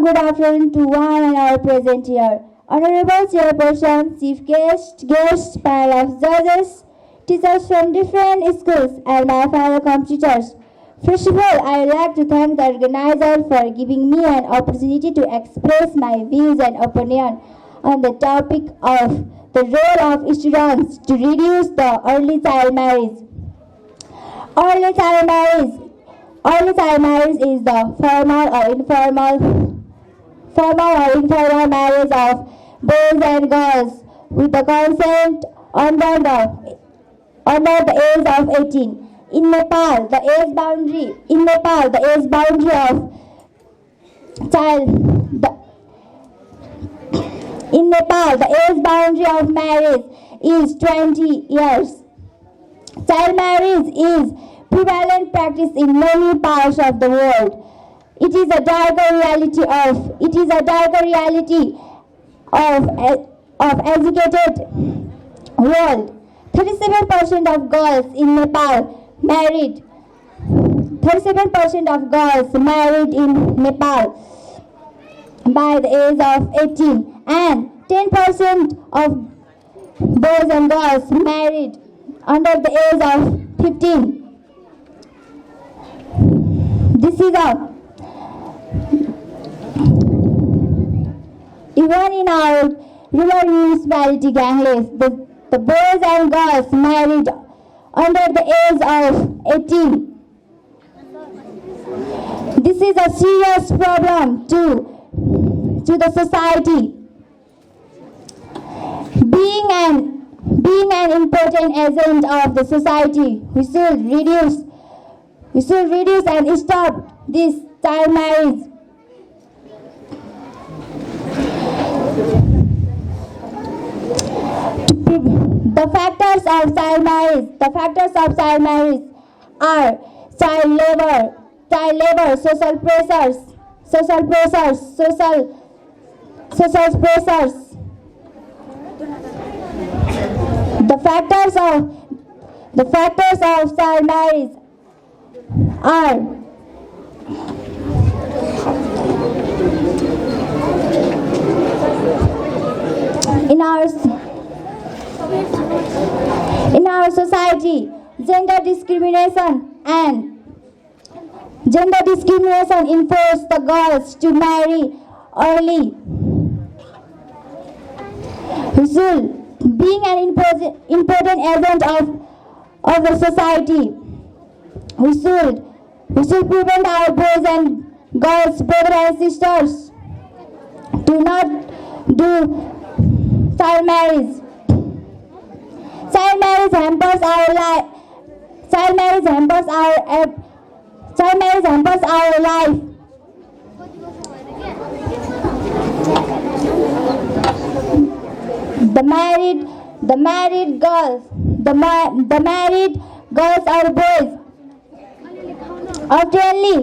good afternoon to one and all present here. Honorable Chairperson, Chief Guest, panel of judges, teachers from different schools, and my fellow competitors. First of all, I would like to thank the organizer for giving me an opportunity to express my views and opinion on the topic of the role of students to reduce the early child marriage. Early child marriage. Early child marriage is the formal or informal marriage of boys and girls with the consent under the age of 18. In Nepal, the age boundary of marriage is 20 years. Child marriage is prevalent practice in many parts of the world. It is a darker reality of educated world. 37% of girls in Nepal married. 37% of girls married in Nepal by the age of 18, and 10% of boys and girls married under the age of 15. This is even in our rural municipality Gangles, the boys and girls married under the age of 18. This is a serious problem to the society. Being an important agent of the society, we should reduce and stop this child marriage. The factors of child marriage are child labor, social pressures. The factors of child marriage are in our society, gender discrimination enforces the girls to marry early. Being an important agent of the society, we should prevent our boys and girls, brothers and sisters, to not do child marriage. Child marriage hampers our life. The married girls or boys oftenly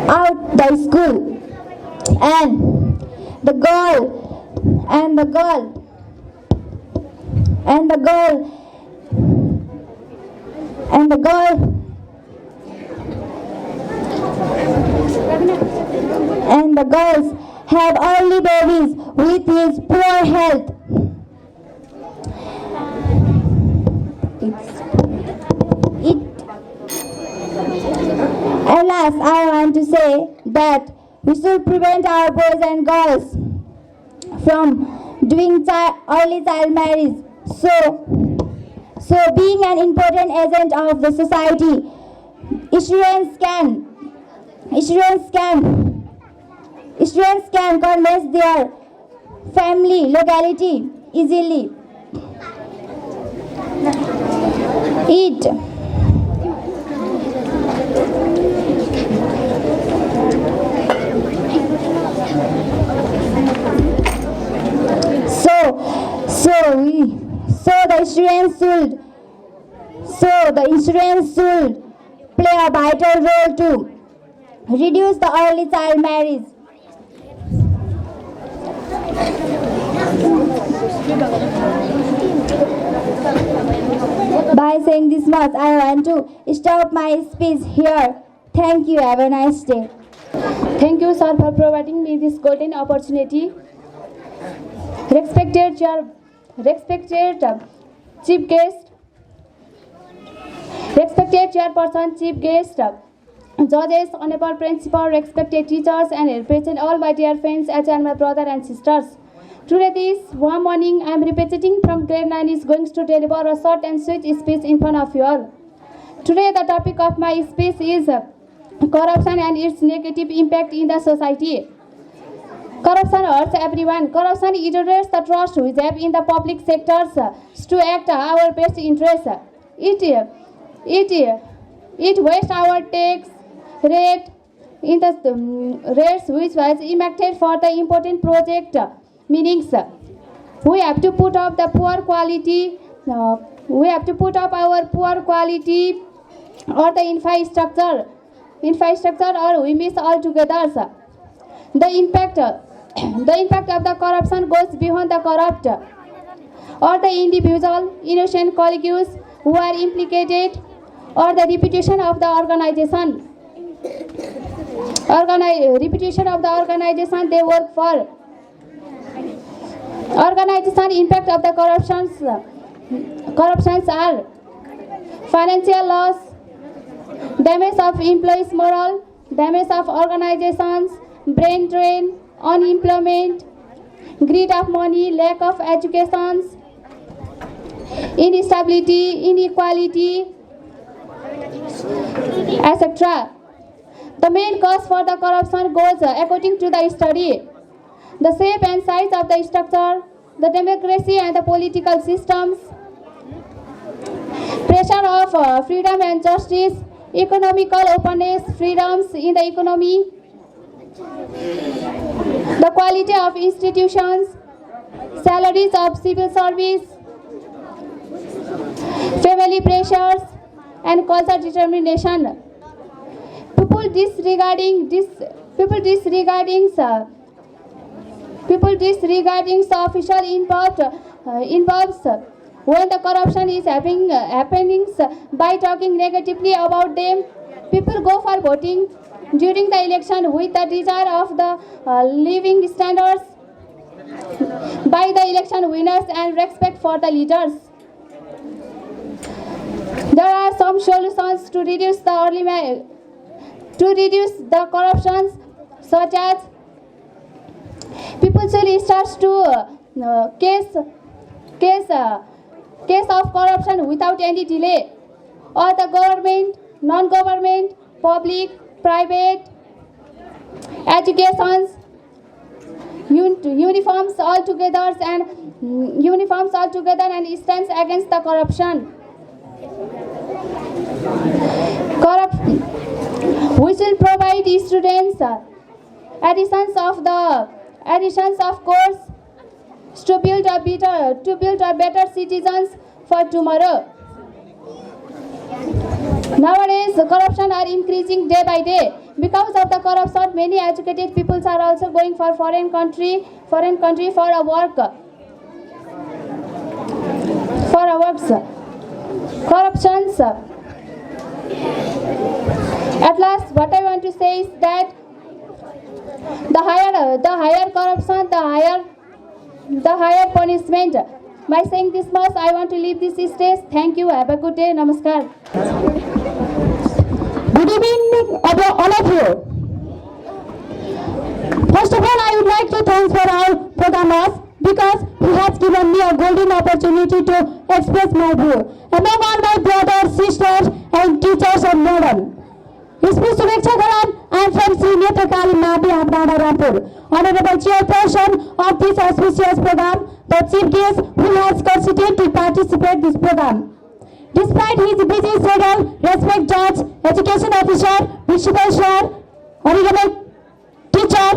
out the school, and the girl and the girls have early babies with his poor health. Alas, I want to say that we should prevent our boys and girls from doing early child marriage. So being an important agent of the society, students can convince their family locality easily. The insurance should play a vital role to reduce the early child marriage. By saying this much, I want to stop my speech here. Thank you. Have a nice day. Thank you, sir, for providing me this golden opportunity. Respected chief guest, respected chairperson, chief guest, judges, honorable principal, respected teachers, and present all my dear friends, as and my brother and sisters. Today, this warm morning, I am representing from grade 9 is going to deliver a short and sweet speech in front of you all. Today, the topic of my speech is corruption and its negative impact in the society. Corruption hurts everyone. Corruption erodes the trust we have in the public sectors to act our best interest. It wastes our tax rate in the rates which was earmarked for the important project. Meanings, we have to put up the poor quality. We have to put up our poor quality or the infrastructure, or we miss altogether. The impact of the corruption goes beyond the corrupt or the individual innocent colleagues who are implicated, or the reputation of the organization. Reputation of the organization they work for. Organization impact of the corruptions are financial loss, damage of employees' morale, damage of organizations, brain drain, unemployment, greed of money, lack of education, instability, inequality, etc. The main cause for the corruption goes according to the study. The shape and size of the structure, the democracy and the political systems, pressure of freedom and justice, economical openness, freedoms in the economy, the quality of institutions, salaries of civil service, family pressures, and cultural determination. People disregarding official involves when the corruption is happening by talking negatively about them. People go for voting during the election with the desire of the living standards by the election winners and respect for the leaders. There are some solutions to reduce the corruptions, such as people should start to case of corruption without any delay, or the government, non-government, public, private, educations, uniforms all together and stands against the corruption. We will provide students additions of course to build a better citizens for tomorrow. Nowadays, corruption are increasing day by day. Because of the corruption, many educated people are also going for foreign country for a work. Corruptions. At last, what I want to say is that the higher corruption, the higher punishment. By saying this much, I want to leave this stage. Thank you. Have a good day. Namaskar. Good evening, all of you. First of all, I would like to thank for our programmers because he has given me a golden opportunity to express my view among all my brothers, sisters, and teachers of modern. Speech Sureksha Garan, I am from Sri Netrakali Mabi Amrana Rampur. Honorable Chairperson of this auspicious program, the Chief Guest who has constituted to participate this program. Despite his busy schedule, respect judge, education officer, principal sir, honorable teacher,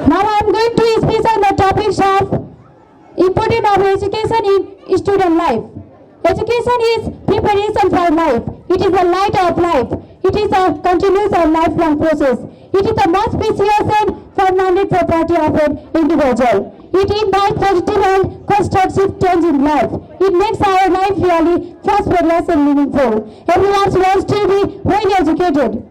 now I am going to speak on the topics of importance of education in student life. Education is preparation for life. It is the light of life. It is a continuous and lifelong process. It is the most precious and permanent property of an individual. It invites positive and constructive change in life. It makes our life really prosperous and meaningful. Everyone wants to be well educated.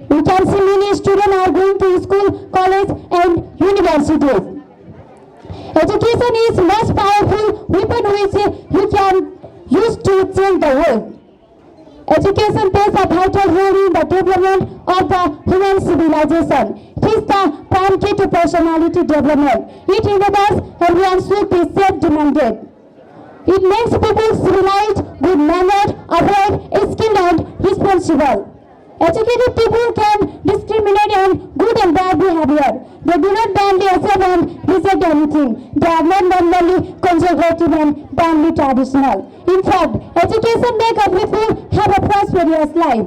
We can see many students are going to school, college and universities. Education is the most powerful weapon which you can use to change the world. Education plays a vital role in the development of the human civilization. It is the prime key to personality development. It enables everyone should be self-demanded. It makes people civilized, good-mannered, aware, skilled and responsible. Educated people can discriminate on good and bad behavior. They do not blindly accept and reject anything. They are not normally conservative and blindly traditional. In fact, education makes people have a prosperous life.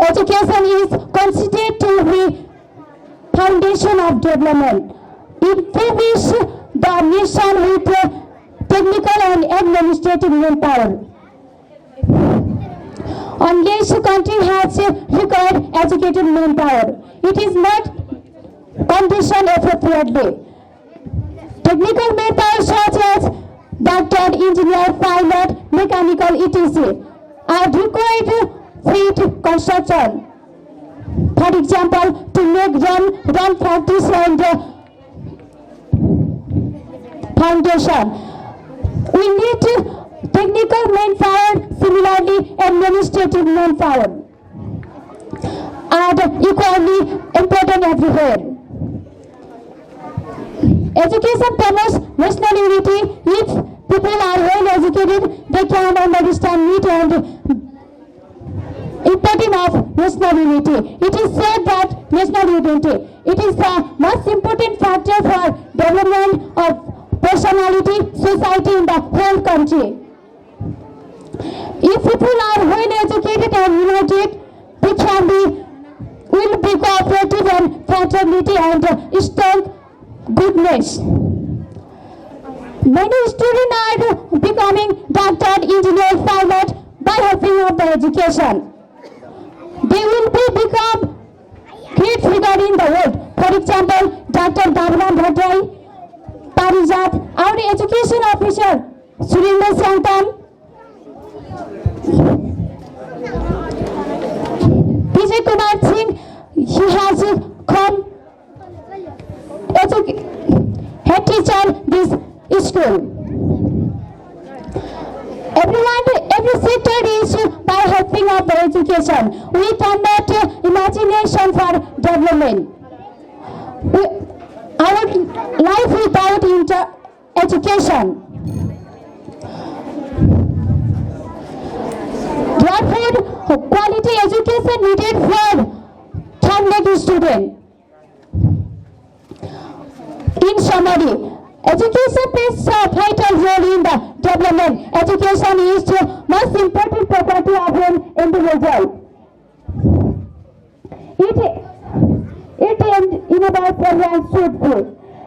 Education is considered to be foundation of development. It provides the nation with technical and administrative manpower. Unless a country has required educated manpower, it is not conditioned appropriately. Technical manpower such as doctor, engineer, pilot, mechanical, etc. are required for construction. For example, to make run practice and foundation. We need technical manpower, similarly administrative manpower are equally important everywhere. Education promotes national unity. If people are well educated, they can understand need and importance of national unity. It is said that national unity, it is the most important factor for development of personality, society in the whole country. If people are well educated and united, will be cooperative and fraternity and strong goodness. Many students are becoming doctor, engineer, pilot by helping of the education. They will become great figure in the world. For example, Dr. Bhavana Bhatrai, Parijat, our education officer, Surendra Santan, Vijay Kumar Singh, he has come head teacher this school. Every sector is by helping of the education. We cannot imagination for development. Our life without education. Therefore, quality education needed for talented student. In summary, education plays a vital role in the development. Education is the most important property of an individual. It enables everyone should be.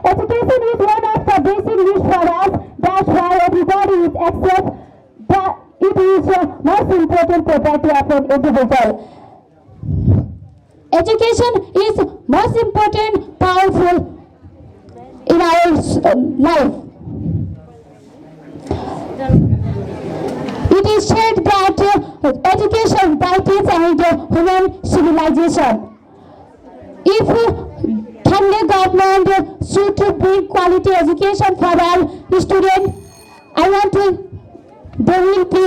Education is one of the basic needs for us. That's why everybody is accept that it is the most important property of an individual. Education is most important, powerful in our life. It is said that education brightens and human civilization. If Thane government should bring quality education for all students, I want to, they will be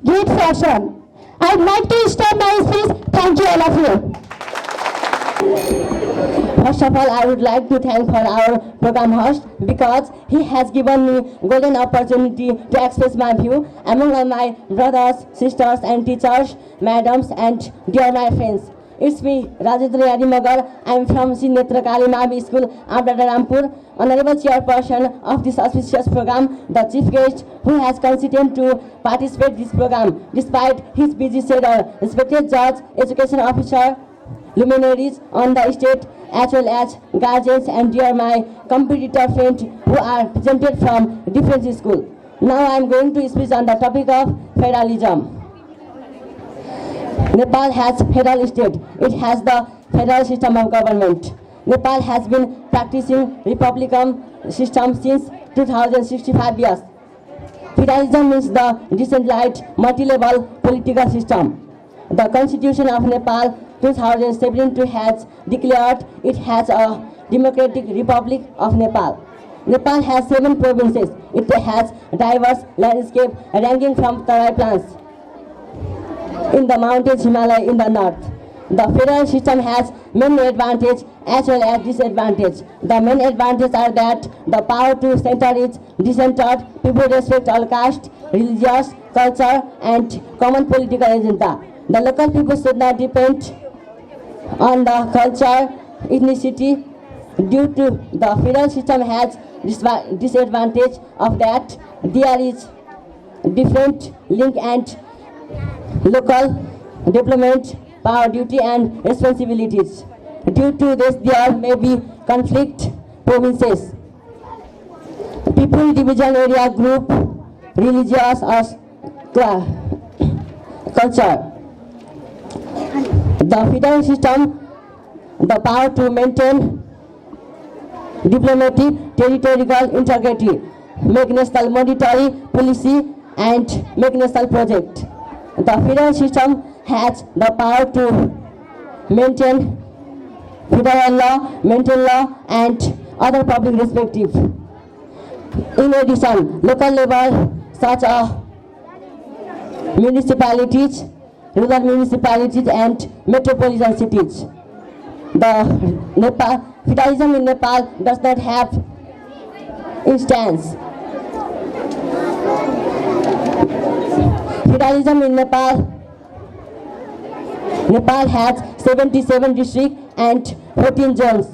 great fashion. I'd like to start my speech. Thank you all of you. First of all, I would like to thank for our program host because he has given me golden opportunity to express my view among all my brothers, sisters and teachers, madams and dear my friends. It's me, Rajendra Yadimagar. I am from Sri Netrakali Mavi School, Amrata Rampur, honorable chairperson of this auspicious program, the chief guest who has consented to participate in this program despite his busy schedule, respected judge, education officer, luminaries on the state as well as guardians and dear my competitor friends who are presented from different schools. Now I am going to speak on the topic of federalism. Nepal has federal state. It has the federal system of government. Nepal has been practicing republican system since 2065 years. Federalism is the decentralized, multi-level political system. The Constitution of Nepal 2072 has declared it has a democratic republic of Nepal. Nepal has 7 provinces. It has diverse landscape ranging from Tarai Plains in the mountains, Himalaya in the north. The federal system has many advantages as well as disadvantages. The main advantages are that the power to center is decentered, people respect all caste, religious, culture, and common political agenda. The local people should not depend on the culture, ethnicity. Due to the federal system has disadvantage of that there is different link and local development, power, duty and responsibilities. Due to this there may be conflict provinces, people division area group, religious or culture. The federal system, the power to maintain diplomatic territorial integrity, make national monetary policy and make national project. The federal system has the power to maintain federal law, maintain law and other public respective. In addition, local level such as municipalities, rural municipalities and metropolitan cities. The federalism in Nepal does not have instance. Federalism in Nepal has 77 districts and 14 zones.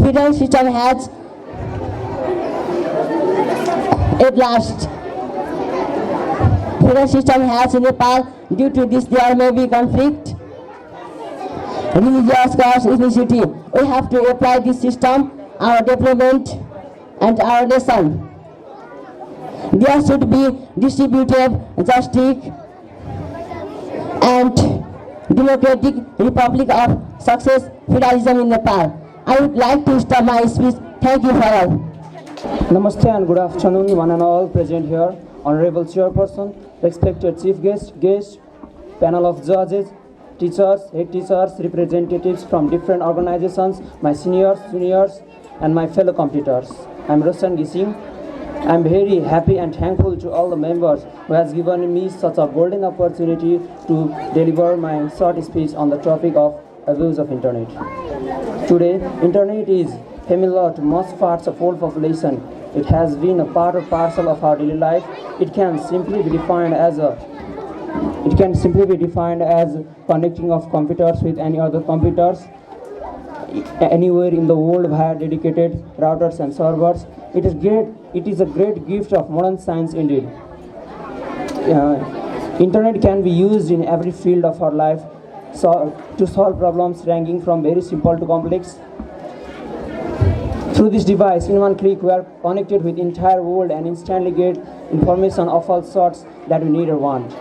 Federal system has at last. Federal system has in Nepal. Due to this, there may be conflict, religious, caste, ethnicity. We have to apply this system, our development and our nation. There should be distributive, justice and democratic republic of success federalism in Nepal. I would like to stop my speech. Thank you for all. Namaste and good afternoon, one and all present here. Honorable Chairperson, respected Chief Guest, panel of judges, teachers, head teachers, representatives from different organizations, my seniors, juniors, and my fellow competitors. I'm Roshan Gising. I'm very happy and thankful to all the members who has given me such a golden opportunity to deliver my short speech on the topic of abuse of internet. Today, internet is familiar to most parts of whole population. It has been a part or parcel of our daily life. It can simply be defined as connecting of computers with any other computers anywhere in the world via dedicated routers and servers. It is a great gift of modern science indeed. Internet can be used in every field of our life to solve problems ranging from very simple to complex. Through this device, in one click, we are connected with the entire world and instantly get information of all sorts that we need or want.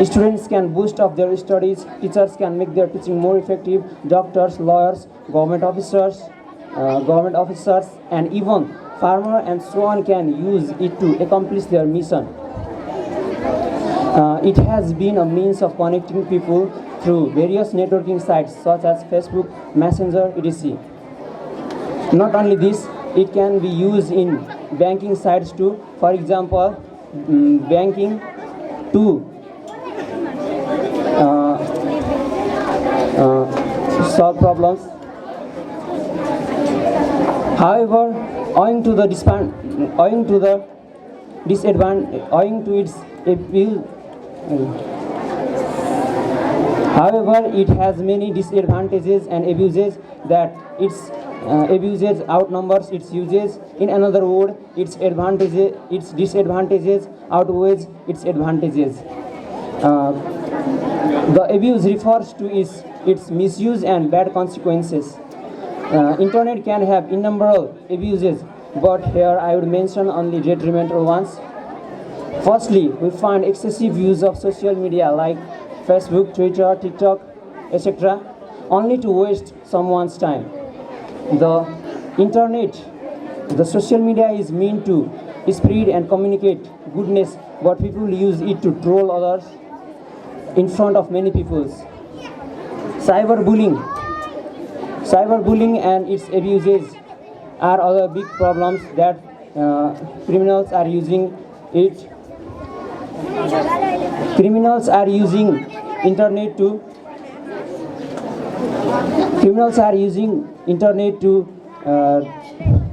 Students can boost up their studies, teachers can make their teaching more effective, doctors, lawyers, government officers, and even farmers and so on can use it to accomplish their mission. It has been a means of connecting people through various networking sites such as Facebook, Messenger, etc. Not only this, it can be used in banking sites too. For example, banking to solve problems. However, owing to it has many disadvantages and abuses that its abuses outnumbers its uses. In another word, its disadvantages outweighs its advantages. The abuse refers to its misuse and bad consequences. Internet can have innumerable abuses, but here I would mention only detrimental ones. Firstly, we find excessive use of social media like Facebook, Twitter, TikTok, etc., only to waste someone's time. The internet, the social media is meant to spread and communicate goodness, but people use it to troll others in front of many people. Cyberbullying and its abuses are other big problems that criminals are using it. Criminals are using internet to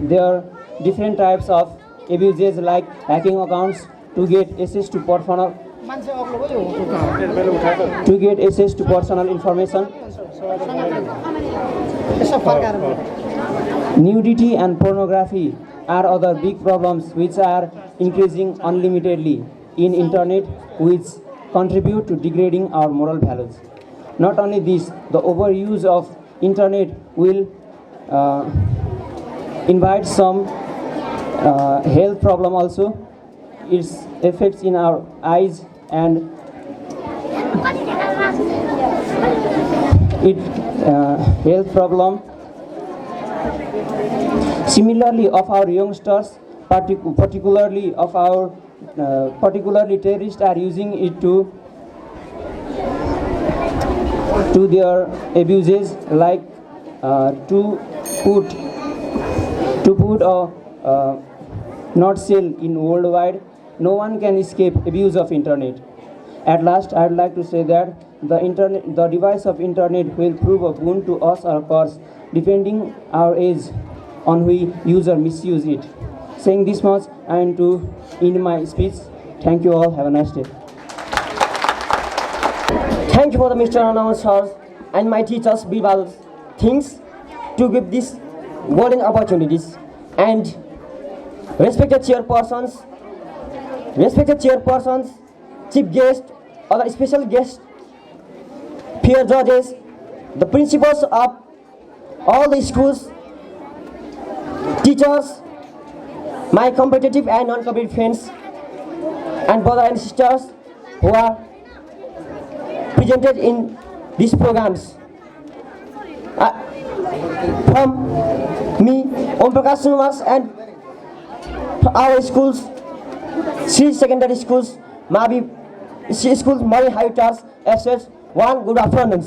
there are different types of abuses like hacking accounts to get access to personal information. Nudity and pornography are other big problems which are increasing unlimitedly in internet, which contribute to degrading our moral values. Not only this, the overuse of internet will invite some health problem also. Its effects in our eyes and health problem. Similarly, of our youngsters, particularly terrorists, are using it to their abuses, like to put a not sell in worldwide. No one can escape abuse of internet. At last, I would like to say that the device of internet will prove a boon to us or curse, depending our age on which user misuse it. Saying this much, I am to end my speech. Thank you all. Have a nice day. Thank you for the Mr. Announcers and my teachers, Birbal things to give these golden opportunities. And respected chairpersons, chief guests, other special guests, peer judges, the principals of all the schools, teachers, my competitive and non-competitive friends, and brothers and sisters who are presented in these programs. From me, Om Prakash Srinivas, and our schools, Sri Secondary Schools, Mavi Schools, Mari Hightars, SS, one good afternoon.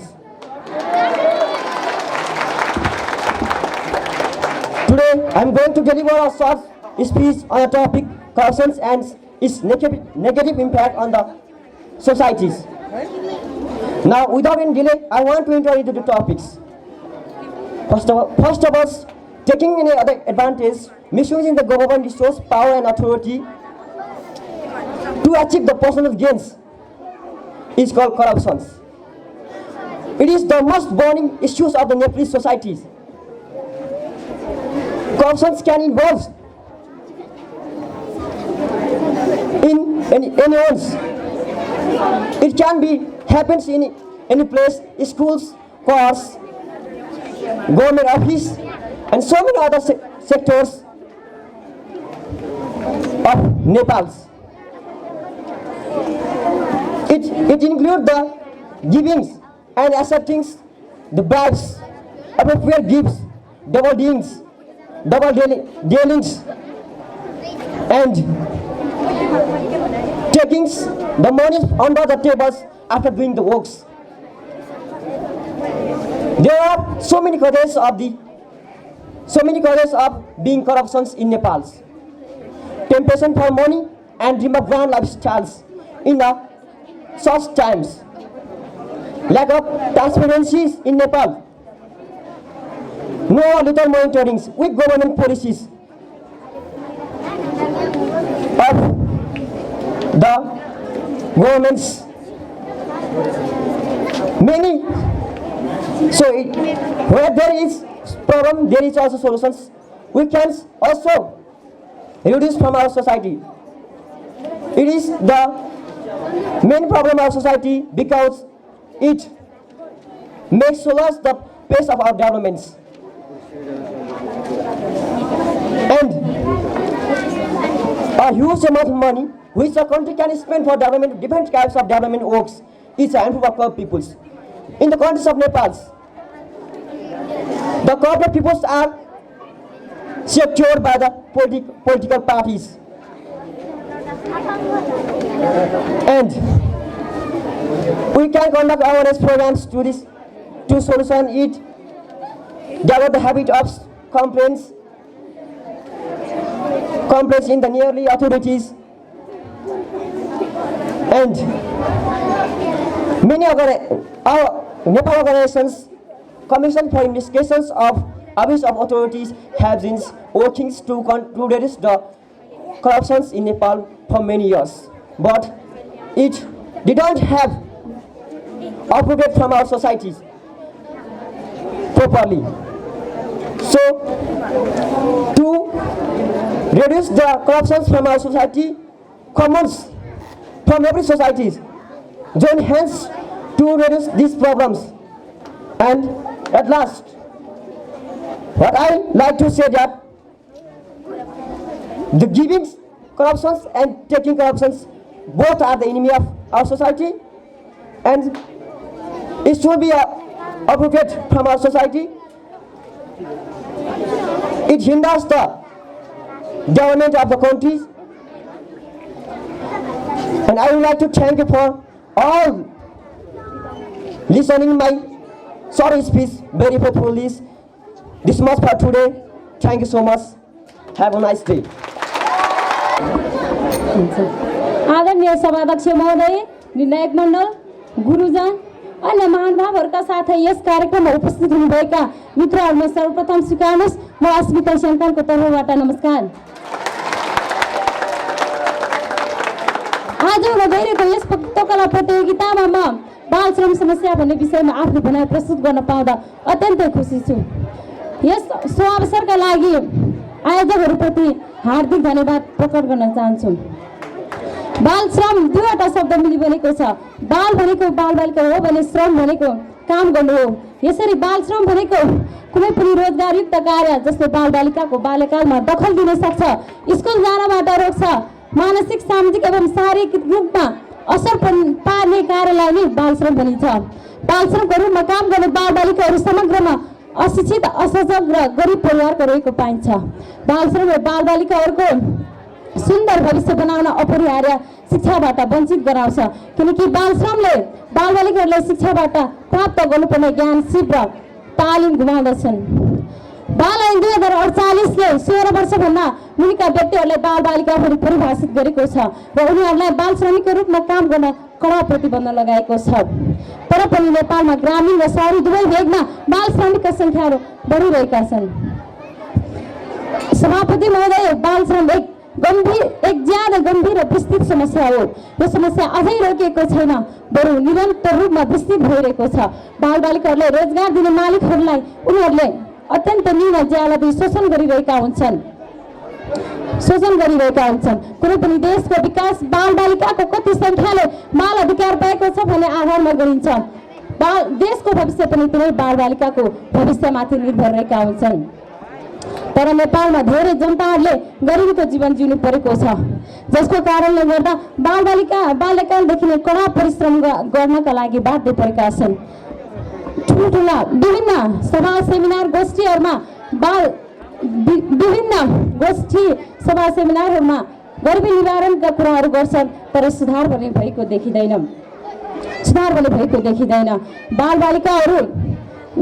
Today, I am going to deliver a short speech on the topic corruption and its negative impact on the societies. Now, without any delay, I want to enter into the topics. First of all, taking any other advantage, misusing the government resource, power and authority to achieve the personal gains is called corruption. It is the most burning issues of the Nepalese societies. Corruption can involve in anyone's. It can be happens in any place, schools, courts, government office, and so many other sectors of Nepal. It includes the givings and acceptings, the bribes, appropriate gifts, double dealings, and takings the money under the tables after doing the works. There are so many causes of being corruptions in Nepal. Temptation for money and dream of grand lifestyles in the short times. Lack of transparency in Nepal. No little monitorings with government policies of the governments. Many. So where there is problem, there is also solutions. We can also reduce from our society. It is the main problem of society because it makes slows the pace of our developments. And a huge amount of money which a country can spend for development, different types of development works, is a handful of poor peoples. in the countries of Nepal, the corporate peoples are secured by the political parties. And we can conduct awareness programs to solution it, develop the habit of complaints in the nearly authorities, and many our Nepal organizations, Commission for Investigations of Abuse of Authorities, have been working to reduce the corruptions in Nepal for many years, but it didn't have appropriate from our societies properly. So, to reduce the corruptions from our society, commons from every society join hands to reduce these problems. And at last, what I like to say that the giving corruptions and taking corruptions both are the enemy of our society, and it should be appropriate from our society. It hinders the development of the countries. And I would like to thank you for all listening my short speech very faithfully. This much for today. Thank you so much. Have a nice day. आदरणीय सभाध्यक्ष महोदय, निर्णायक मण्डल, गुरुजन, अन्य महानुभावहरूका साथै यस कार्यक्रममा उपस्थित हुनुभएका मित्रहरूमा सर्वप्रथम स्वीकार्नुहोस् म अस्मिता सन्तानको तर्फबाट नमस्कार। आज हुन गइरहेको यस पत्रकला प्रतियोगितामा म बाल श्रम समस्या भन्ने विषयमा आफ्नो भनाइ प्रस्तुत गर्न पाउँदा अत्यन्तै खुसी छु। यस सुअवसरका लागि आयोजकहरूप्रति हार्दिक धन्यवाद प्रकट गर्न चाहन्छु। बाल श्रम दुईवटा शब्द मिली बनेको छ। बाल भनेको बालबालिका हो भने श्रम भनेको काम गर्नु हो। यसरी बाल श्रम भनेको कुनै पनि रोजगारयुक्त कार्य जसले बालबालिकाको बाल्यकालमा दखल दिन सक्छ, स्कुल जानबाट रोक्छ, मानसिक सामाजिक एवं शारीरिक रूपमा असर पार्ने कार्यलाई नै बाल श्रम भनिन्छ। बाल श्रमको रूपमा काम गर्ने बालबालिकाहरू समग्रमा अशिक्षित, असजग र गरिब परिवारको रहेको पाइन्छ। बाल श्रमले बालबालिकाहरूको सुन्दर भविष्य बनाउन अपरिहार्य शिक्षाबाट वञ्चित गराउँछ, किनकि बाल श्रमले बालबालिकाहरूलाई शिक्षाबाट प्राप्त गर्नुपर्ने ज्ञान, सिप र तालिम गुमाउँदछन्। बाल ऐन 2048ले 16 वर्षभन्दा मुनिका व्यक्तिहरूलाई बालबालिका भनी परिभाषित गरेको छ र उनीहरूलाई बाल श्रमिकको रूपमा काम गर्न कडा प्रतिबन्ध लगाएको छ। तर पनि नेपालमा ग्रामीण र शहरी दुवै भेगमा बाल श्रमिकका सङ्ख्याहरू बढिरहेका छन्। सभापति महोदय, बाल श्रम एक ज्यादा गम्भीर र विस्तृत समस्या हो। यो समस्या अझै रोकिएको छैन, बरु निरन्तर रूपमा विस्तृत भइरहेको छ। बालबालिकाहरूलाई रोजगार दिने मालिकहरूलाई उनीहरूले अत्यन्त न्यून ज्यालाले शोषण गरिरहेका हुन्छन्। कुनै पनि देशको विकास बालबालिकाको कति सङ्ख्याले बाल अधिकार पाएको छ भन्ने आधारमा गरिन्छ। देशको भविष्य पनि तिनै बालबालिकाको भविष्यमाथि निर्भर रहेका हुन्छन्। तर नेपालमा धेरै जनताहरूले गरिबीको जीवन जिउनु परेको छ, जसको कारणले गर्दा बाल्यकालदेखि नै कडा परिश्रम गर्नका लागि बाध्य परेका छन्। ठुल्ठुला विभिन्न सभा सेमिनार गोष्ठीहरूमा गरिबी निवारणका कुराहरू गर्छन्, तर सुधार भने भएको देखिँदैन। बालबालिकाहरू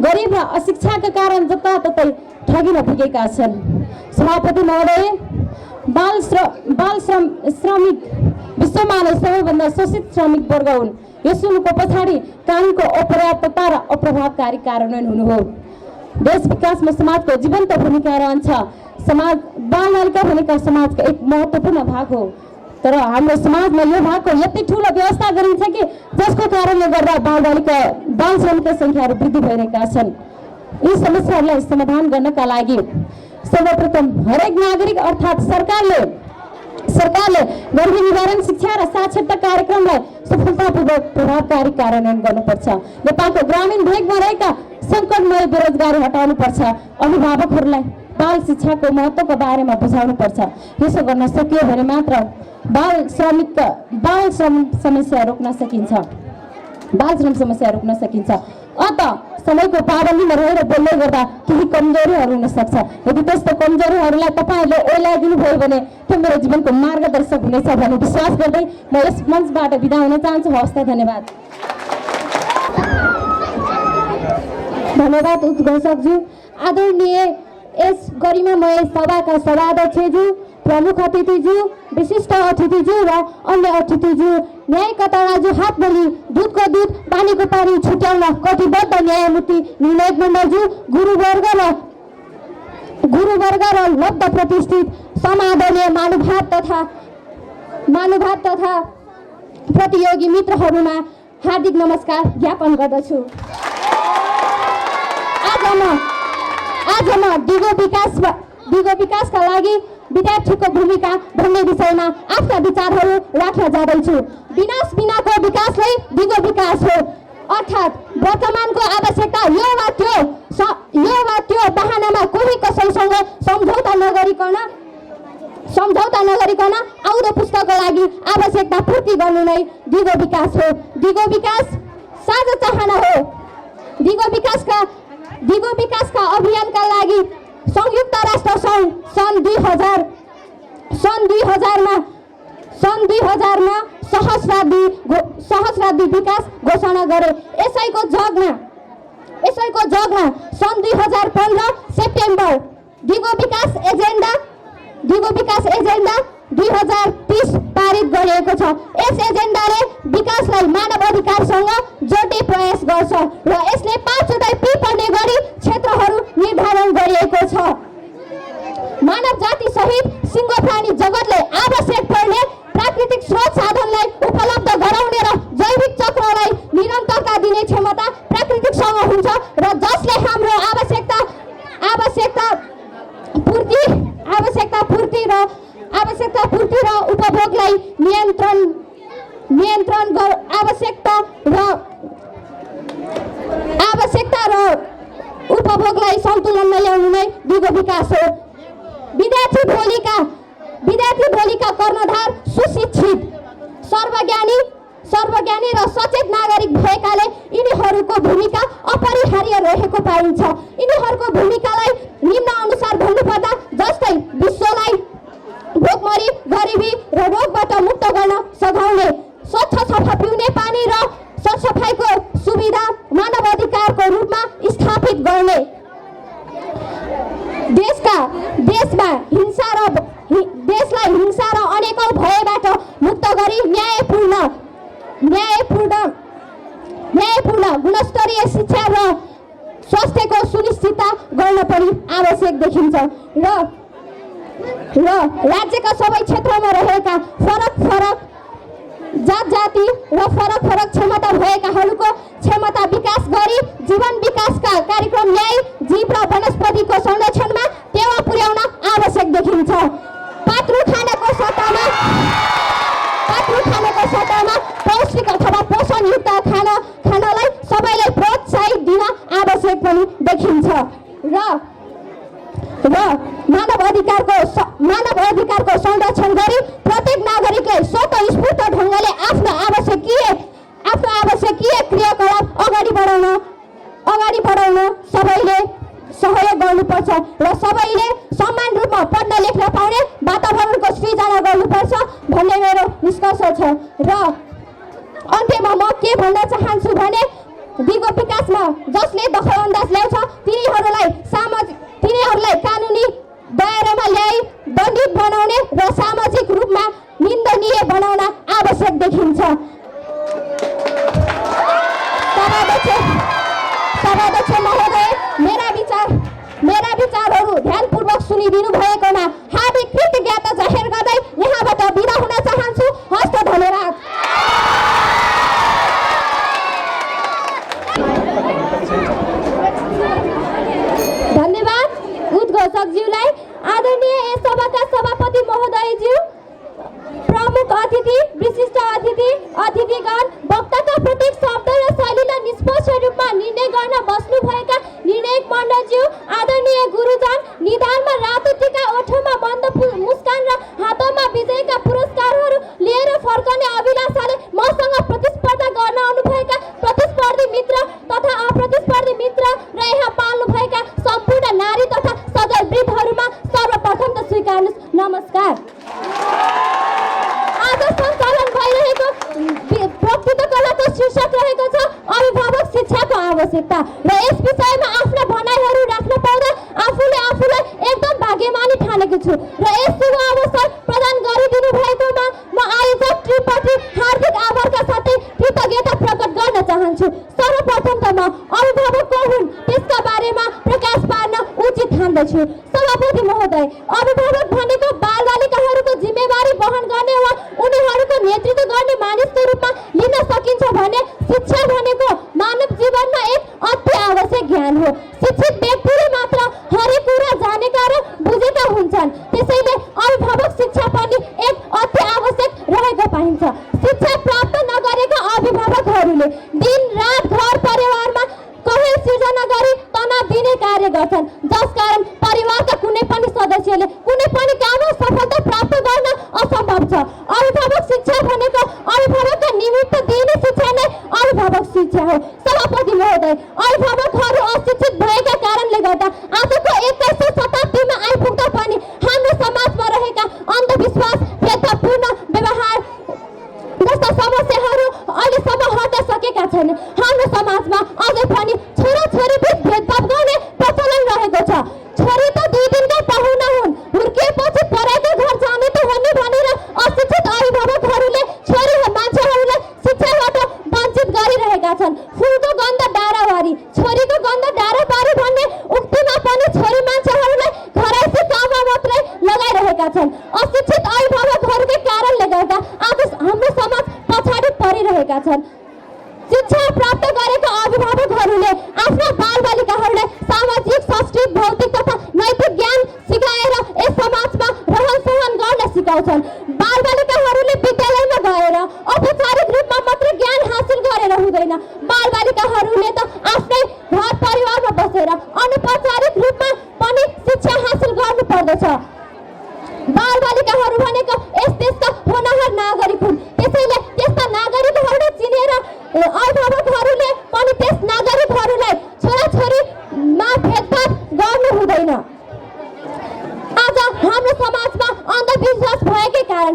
गरिब र अशिक्षाका कारण जताततै ठगिन पुगेका छन्। सभापति महोदय, बाल श्रमिक विश्वमा नै सबैभन्दा शोषित श्रमिक वर्ग हुन्। यस हुनुको पछाडि कानुनको अपर्याप्तता र अप्रभावकारी कार्यान्वयन हुनु हो। देश विकासमा समाजको जीवन्त भूमिका रहन्छ। बालबालिका भनेका समाजको एक महत्त्वपूर्ण भाग हो, तर हाम्रो समाजमा यो भागको यति ठुलो व्यवस्था गरिन्छ कि जसको कारणले गर्दा बाल श्रमिकका सङ्ख्याहरू वृद्धि भइरहेका छन्। यी समस्याहरूलाई समाधान गर्नका लागि सर्वप्रथम हरेक नागरिक अर्थात् सरकारले गरिबी निवारण, शिक्षा र साक्षरता कार्यक्रमलाई सफलतापूर्वक प्रभावकारी कार्यान्वयन गर्नुपर्छ। नेपालको ग्रामीण भेगमा रहेका सङ्कटमय बेरोजगारी हटाउनुपर्छ। अभिभावकहरूलाई बाल शिक्षाको महत्त्वको बारेमा बुझाउनुपर्छ। यसो गर्न सकियो भने मात्र बाल श्रम समस्या रोक्न सकिन्छ। अत समयको पाबन्दीमा रहेर बोल्दै गर्दा केही कमजोरीहरू हुन सक्छ। यदि त्यस्तो कमजोरीहरूलाई तपाईहरुले ओलाइदिनु भयो भने त्यो मेरो जीवनको मार्गदर्शक हुनेछ भन्ने विश्वास गर्दै म यस मञ्चबाट बिदा हुन चाहन्छु। हस्त धन्यवाद। धन्यवाद उद्घोषकज्यू। आदरणीय यस गरिमामय सभाका सभाध्यक्षज्यू, प्रमुख अतिथिज्यू, विशिष्ट अतिथिज्यू र अन्य अतिथिज्यू, न्यायकर्ताज्यू, हात बलि दुधको दुध पानीको पानी छुट्याउन कटिबद्ध न्यायमूर्ति निर्णायक मण्डलज्यू, गुरुवर्ग र लब्ध प्रतिष्ठित समादरणीय महानुभाव तथा प्रतियोगी मित्रहरूमा हार्दिक नमस्कार ज्ञापन गर्दछु। आज म दिगो विकासका लागि विद्यार्थीको भूमिका भन्ने विषयमा आफ्ना विचारहरू राख्न जाँदैछु। विनाश बिनाको विकासलाई दिगो विकास हो, अर्थात् वर्तमानको आवश्यकता यो वा त्यो बहानामा कोही कसैसँग सम्झौता नगरिकन आउँदो पुस्ताको लागि आवश्यकता पूर्ति गर्नु नै दिगो विकास हो। दिगो विकास साझा चाहना हो। दिगो विकासका अभियानका लागि संयुक्त राष्ट्र सङ्घ सन् 2000मा सहस्राब्दी विकास घोषणा गरे। यसैको जगमा सन् 2015 सेप्टेम्बर दिगो विकास एजेन्डा 2030 पारित गरिएको छ। यस एजेन्डाले विकासलाई मानव अधिकारसँग जोड्ने प्रयास गर्छ र यसले 5 वटा पी पर्ने गरी क्षेत्रहरू निर्धारण गरिएको छ। मानव जाति सहित सिङ्गो प्राणी जगतले आवश्यक पर्ने प्राकृतिक स्रोत साधनलाई उपलब्ध गराउने र जैविक चक्रलाई निरन्तरता दिने क्षमता प्राकृतिकसँग हुन्छ र जसले हाम्रो आवश्यकता पूर्ति र उपभोगलाई उपभोगलाई सन्तुलनमा ल्याउनु नै दिगो विकास हो। विद्यार्थी भोलिका कर्णधार सुशिक्षित, सर्वज्ञानी र सचेत नागरिक भएकाले यिनीहरूको भूमिका अपरिहार्य रहेको पाइन्छ। यिनीहरूको भूमिकालाई निम्न अनुसार भन्नुपर्दा जस्तै विश्वलाई भोकमरी, गरिबी र रोगबाट मुक्त गर्न सघाउने, स्वच्छ सफा पिउने पानी र सरसफाइको सुविधा मानव अधिकारको रूपमा स्थापित गर्ने, देशलाई हिंसा र अनेकौं भयबाट मुक्त गरी न्यायपूर्ण गुणस्तरीय शिक्षा र स्वास्थ्यको सुनिश्चितता गर्न पनि आवश्यक देखिन्छ र राज्यका सबै क्षेत्रमा रहेका फरक जाति र फरक क्षमता भएकाहरूको क्षमता विकास गरी जीवन विकासका कार्यक्रम ल्याई जीव र वनस्पतिको संरक्षणमा टेवा पुर्याउन आवश्यक देखिन्छ। पात्रु खानाको सट्टामा पौष्टिक अथवा पोषणयुक्त खानालाई सबैलाई प्रोत्साहित दिन आवश्यक पनि देखिन्छ र मानव अधिकारको संरक्षण गरी प्रत्येक नागरिकले स्वतःस्फूर्त ढङ्गले आफ्नो आवश्यकीय क्रियाकलाप अगाडि बढाउन सबैले सहयोग गर्नुपर्छ र सबैले समान रूपमा पढ्न लेख्न पाउने वातावरणको सृजना गर्नुपर्छ भन्ने मेरो निष्कर्ष छ। र अन्त्यमा म के भन्न चाहन्छु भने दिगो विकासमा जसले दखलअन्दाज ल्याउँछ तिनीहरूलाई कानुनी दायरामा ल्याई दण्डित बनाउने र सामाजिक रूपमा निन्दनीय बनाउन आवश्यक देखिन्छ। सभाध्यक्ष महोदय, मेरा विचारहरू ध्यानपूर्वक सुनिदिनु भएकोमा हार्दिक कृतज्ञता जाहेर गर्दै यहाँबाट बिदा हुन चाहन्छु। हस्त धन्यवाद। धन्यवाद उद्घोषकज्यूलाई। आदरणीय यस सभाका सभापति महोदयज्यू, प्रमुख अतिथि, विशिष्ट अतिथिगण, वक्ताका प्रत्येक शब्द र शैलीलाई निष्पक्ष रूपमा निर्णय गर्न बस्नुभएका निर्णायक मण्डलज्यू, आदरणीय गुरुजन, निधारमा रातो टीका, ओठमा मन्द मुस्कान र हातमा विजयका पुरस्कारहरू लिएर फर्कने अभिलाषाले मसँग प्रतिस्पर्धा गर्न आउनुभएका प्रतिस्पर्धी मित्र तथा आवश्यकता र यस विषयमा आफ्ना भनाइहरू राख्न पाउँदा आफूलाई एकदम भाग्यमानी ठानेको छु र यस शुभ अवसर प्रदान गरिदिनु भएकोमा म आयोजक टिमप्रति हार्दिक आभारका साथै कृतज्ञता प्रकट गर्न चाहन्छु। सर्वप्रथम त म अभिभावक को हुन् त्यसका बारेमा प्रकाश पार्न उचित ठान्दछु। सभापति महोदय, अभिभावक भनेको बालबालिकाहरूको जिम्मेवारी वहन गर्ने वा उनीहरूको नेतृत्व गर्ने मानिसको रूपमा लिन सकिन्छ भने शिक्षा भनेको मानव जीवनमा एक अति आवश्यक ज्ञान हो। शिक्षित व्यक्तिले मात्र हरेक कुरा जानेका र बुझेका हुन्छन्। त्यसैले अभिभावक शिक्षा पनि एक अति आवश्यक रहेको पाइन्छ। शिक्षा प्राप्त नगरेका अभिभावकहरूले दिन रात घर परिवारमा कहीँ सिर्जना गरी तनाव दिने कार्य गर्छन्, जसकारण परिवारका कुनै पनि सदस्यले कुनै पनि काममा सफलता प्राप्त गर्न असम्भव छ। अभिभावक शिक्षा भनेको अभिभावकका निमित्त दिइने शिक्षा नै अभिभावक शिक्षा हो। सभापति महोदय, अभिभावकहरू अशिक्षित भएका कारणले गर्दा आजको 21औं शताब्दीमा आइपुग्दा पनि हाम्रो समाजमा रहेका अन्धविश्वास, भेदभावपूर्ण व्यवहार जस्ता समस्याहरू अहिलेसम्म हट्न सकेका छैन। हाम्रो समाजमा अझै पनि छोराछोरी बीच भेदभाव गर्ने प्रचलन रहेको छ। छोरी त 2 दिनका पाहुना हुन्, हुर्किएपछि पराइको घर जाने त हुने भनेर अशिक्षित अभिभावकहरूले छोरी मान्छेहरूलाई शिक्षाबाट वञ्चित गरिरहेका छन्। फुलको गन्ध डाँडावारी, छोरीको गन्ध डाँडावारी भन्ने उक्तिमा पनि छोरी मान्छेहरूलाई घरैसी काममा मात्रै लगाइरहेका छन्। अशिक्षित अभिभावकहरूकै कारणले गर्दा आज हाम्रो समाज पछाडि परिरहेका छन्। शिक्षा प्राप्त गरेका अभिभावकहरूले आफ्ना बालबालिकाहरूलाई सामाजिक, सांस्कृतिक, भौतिक तथा नैतिक ज्ञान सिकाएर यस समाजमा रहन सहन गर्न सिकाउँछन्। बालबालिकाहरूले विद्यालयमा गएर औपचारिक रूपमा मात्र ज्ञान हासिल गरेर हुँदैन। बालबालिकाहरूले त आफ्नै घर परिवारमा बसेर अनौपचारिक रूपमा पनि शिक्षा हासिल गर्नुपर्दछ। बालबालिकाहरू भनेको यस देशका होनहार नागरिक हुन्। त्यसैले त्यस्ता नागरिकहरूलाई चिनेर अभिभावकहरूले पनि त्यस नागरिकहरूलाई छोराछोरीमा भेदभाव गर्नु हुँदैन। आज हाम्रो समाजमा अन्धविश्वास भएकै कारण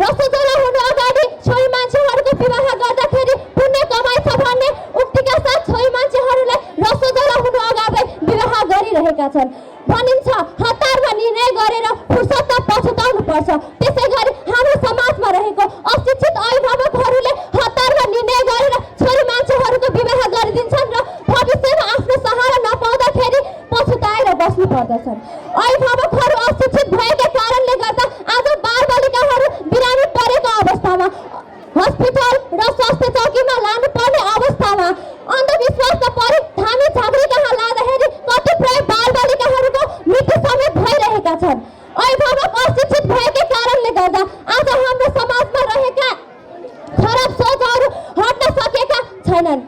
रसोजला हुनु अगाडि छोरी मान्छेहरूको विवाह गर्दाखेरि पुण्य कमाइछ भन्ने उक्तिका साथ छोरी मान्छेहरूलाई रसोजला हुनु अगाडि विवाह गरिरहेका छन्। भनिन्छ हतारमा निर्णय गरेर फुर्सदमा पछुताउनु पर्छ। त्यसै गरी हाम्रो समाजमा रहेको अशिक्षित अभिभावकहरूले हतारमा निर्णय गरेर छोरी मान्छेहरूको विवाह गरिदिन्छन् र भविष्यमा आफ्नो सहारा नपाउँदाखेरि पछुताएर बस्नु पर्दछन्। अभिभावकहरू अशिक्षित भएका कारणले गर्दा आज बालबालिकाहरू बिरामी परेको अवस्थामा हस्पिटल र स्वास्थ्य चौकीमा लानुपर्ने अवस्थामा अन्धविश्वासका परि थामी झाँक्री कहाँ लाँदाखेरि कतिपय बालबालिकाहरूको मृत्यु समेत भइरहेका छन्। अभिभावक अशिक्षित भएकै कारणले गर्दा आज हाम्रो समाजमा रहेका खराब सोचहरू हट्न सकेका छैनन्।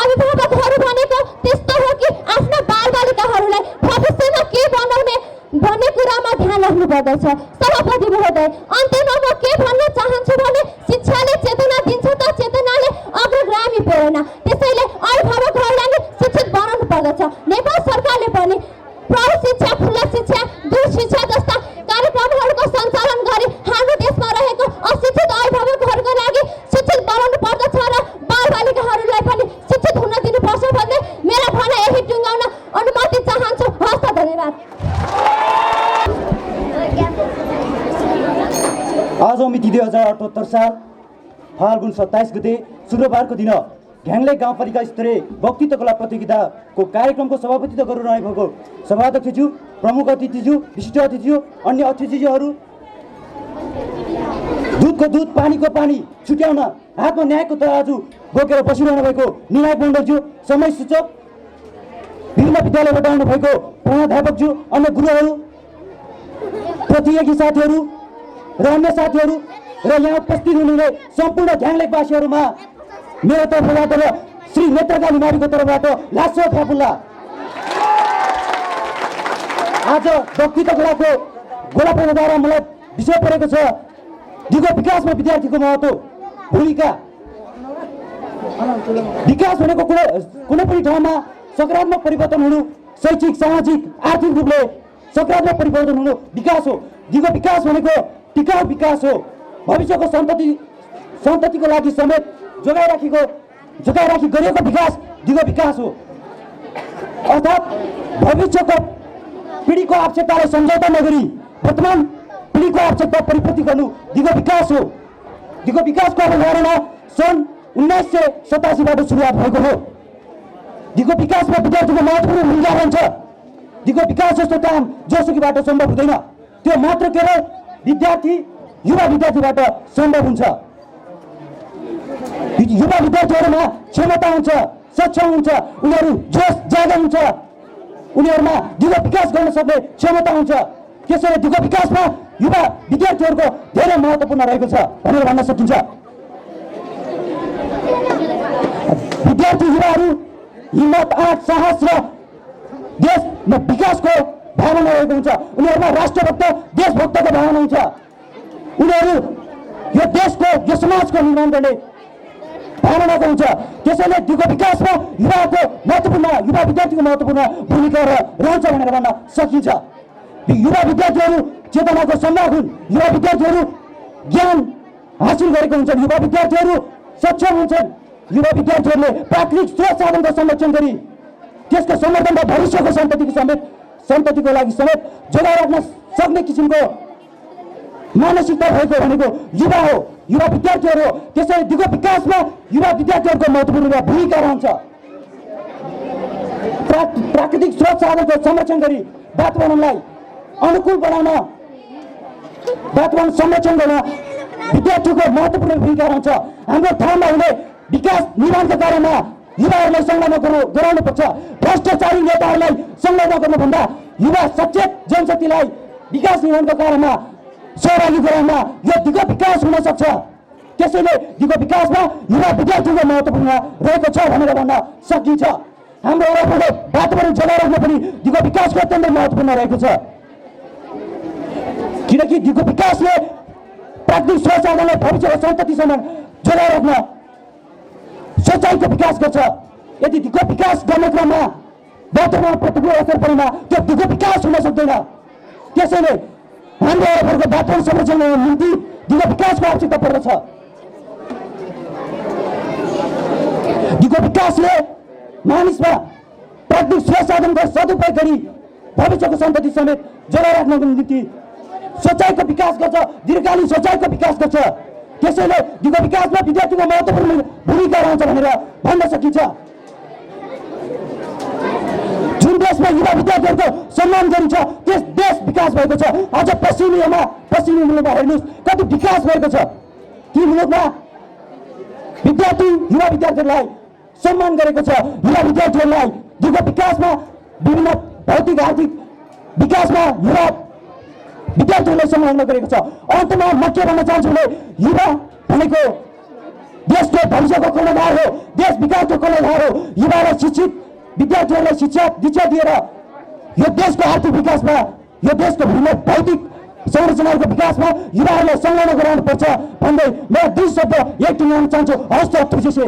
अभिभावकहरू भनेको त्यस्तो हो कि आफ्ना बालबालिकाहरूलाई भविष्यमा के बनाउने भन्ने कुरामा ध्यान राख्नुपर्दछ। सभापति महोदय, अन्त्यमा म के भन्न चाहन्छु भने शिक्षाले चेतना दिन्छ त चेतनाले अग्रगामी प्रेरणा। त्यसैले अभिभावकहरूलाई शिक्षित बनाउनु पर्दछ। नेपाल सरकारले पनि प्रौढ शिक्षा, खुल्ला शिक्षा, दूर शिक्षा जस्ता कार्यक्रमहरूको सञ्चालन गरी हाम्रो देशमा रहेको अशिक्षित अभिभावकहरूको लागि शिक्षित बनाउनु पर्दछ र बालबालिकाहरूलाई पनि शिक्षित हुन दिनुपर्छ भन्ने मेरा भनाइ यही टुङ्गाउन अनुमति चाहन्छु। हस्त, धन्यवाद। आज मिति 2078 साल फाल्गुन 27 गते शुक्रबारको दिन घ्याङले गाउँपालिका स्तरीय वक्तृत्व कला प्रतियोगिताको कार्यक्रमको सभापतित्व गरिरहनु भएको सभाध्यक्षज्यू, प्रमुख अतिथिज्यू, विशिष्ट अतिथिज्यू, अन्य अतिथिज्यूहरू, दुधको दुध पानीको पानी छुट्याउन हातमा न्यायको तराजु बोकेर बसिरहनु भएको निर्णायक मण्डलज्यू, समय सूचक, विभिन्न विद्यालयबाट आउनु भएको प्रधानाध्यापकज्यू, अन्य गुरुहरू, प्रतियोगी साथीहरू र अन्य साथीहरू र यहाँ उपस्थित हुनुहुने सम्पूर्ण घ्याङलेकवासीहरूमा मेरो तर्फबाट र श्री नेत्रकाली माविको तर्फबाट लासो फ्याफुल्ला। आज वक्तृत्व कलाको गोला प्रदानद्वारा मलाई विषय परेको छ दिगो विकासमा विद्यार्थीको महत्त्व, भूमिका। विकास भनेको कुनै पनि ठाउँमा सकारात्मक परिवर्तन हुनु, शैक्षिक, सामाजिक, आर्थिक रूपले सकारात्मक परिवर्तन हुनु विकास हो। दिगो विकास भनेको टिकाउ विकास हो। भविष्यको सन्ततिको लागि समेत जोगाइराखेको जोगाइराखी गरिएको विकास दिगो विकास हो। अर्थात् भविष्यको पिँढीको आवश्यकतालाई सम्झौता नगरी वर्तमान पिँढीको आवश्यकता परिपूर्ति गर्नु दिगो विकास हो। दिगो विकासको अवधारणा सन् 1987बाट सुरुवात भएको हो। दिगो विकासमा विद्यार्थीको महत्त्वपूर्ण भूमिका रहन्छ। दिगो विकास जस्तो काम जोसुकैबाट सम्भव हुँदैन, त्यो मात्र केवल युवा विद्यार्थीबाट सम्भव हुन्छ। युवा विद्यार्थीहरूमा क्षमता हुन्छ, सक्षम हुन्छ, उनीहरू जोस जागा हुन्छ, उनीहरूमा दिगो विकास गर्न सक्ने क्षमता हुन्छ। त्यसैले दिगो विकासमा युवा विद्यार्थीहरूको धेरै महत्त्वपूर्ण रहेको छ भनेर भन्न सकिन्छ। विद्यार्थी युवाहरू हिम्मत, आँट, साहस र देशमा विकासको भावना रहेको हुन्छ। उनीहरूमा राष्ट्रभक्त, देशभक्तको भावना हुन्छ। उनीहरू यो देशको, यो समाजको निर्माण गर्ने भावनाको हुन्छ। त्यसैले दिगो विकासमा युवा विद्यार्थीको महत्त्वपूर्ण भूमिका रहन्छ भनेर भन्न सकिन्छ। युवा विद्यार्थीहरू चेतनाको सम्भाग हुन्, युवा विद्यार्थीहरू ज्ञान हासिल गरेको हुन्छन्, युवा विद्यार्थीहरू सक्षम हुन्छन्। युवा विद्यार्थीहरूले प्राकृतिक स्रोत साधनको संरक्षण गरी त्यसको संवर्धन र भविष्यको सन्ततिको लागि समेत जोगाइ राख्न सक्ने किसिमको मानसिकता भएको भनेको युवा हो, युवा विद्यार्थीहरू हो। त्यसैले दिगो विकासमा युवा विद्यार्थीहरूको महत्त्वपूर्ण भूमिका रहन्छ। प्राकृतिक स्रोत साधनको संरक्षण गरी वातावरणलाई अनुकूल बनाउन, वातावरण संरक्षण गर्न विद्यार्थीको महत्त्वपूर्ण भूमिका रहन्छ। हाम्रो ठाउँमा हुने विकास निर्माणका कार्यमा युवाहरूलाई संलग्न गराउनुपर्छ। भ्रष्टाचारी नेताहरूलाई संलग्न गर्नुभन्दा युवा सचेत जनशक्तिलाई विकास निर्माणका कार्यमा सहभागी गराउन यो दिगो विकास हुन सक्छ। त्यसैले दिगो विकासमा युवा विद्यार्थीको महत्त्वपूर्ण रहेको छ भनेर भन्न सकिन्छ। हाम्रो वरपरको वातावरण जोगाइ राख्न पनि दिगो विकासको अत्यन्तै महत्त्वपूर्ण रहेको छ। किनकि दिगो विकासले प्राकृतिक स्रोत साधनलाई भविष्यको सन्ततिसम्म जोगाइ राख्न सोचाइको विकास गर्छ। यदि दिगो विकास गर्ने क्रममा वातावरण प्रतिकूल असर परेमा त्यो दिगो विकास हुन सक्दैन। त्यसैले हाम्रो वरपरको वातावरण संरक्षण गर्न निम्ति दिगो विकासको आवश्यकता पर्दछ। दिगो विकासले मानिसमा प्राकृतिक स्रोत साधनको सदुपयोग गरी भविष्यको सन्तति समेत जोगाइ राख्नको निम्ति सोचाइको विकास गर्छ, दीर्घकालीन सोचाइको विकास गर्छ। त्यसैले दिगो विकासमा विद्यार्थीको महत्त्वपूर्ण भूमिका रहन्छ भनेर भन्न सकिन्छ। जुन देशमा युवा विद्यार्थीहरूको सम्मान गरिन्छ त्यस देश विकास भएको छ। आज पश्चिमी मुलुकमा हेर्नुहोस् कति विकास भएको छ। ती मुलुकमा युवा विद्यार्थीहरूलाई सम्मान गरेको छ। युवा विद्यार्थीहरूलाई दिगो विकासमा विभिन्न भौतिक आर्थिक विकासमा युवा विद्यार्थीहरूलाई संलग्न गरेको छ। अन्तमा म के भन्न चाहन्छु भने युवा भनेको देशको भविष्यको कर्णधार हो, देश विकासको कर्णधार हो। युवालाई शिक्षित विद्यार्थीहरूलाई शिक्षा दीक्षा दिएर यो देशको आर्थिक विकासमा, यो देशको विभिन्न भौतिक संरचनाहरूको विकासमा युवाहरूलाई संलग्न गराउनुपर्छ भन्दै म दुई शब्द एक टुङ्ग्याउन चाहन्छु। हस्त तुझसे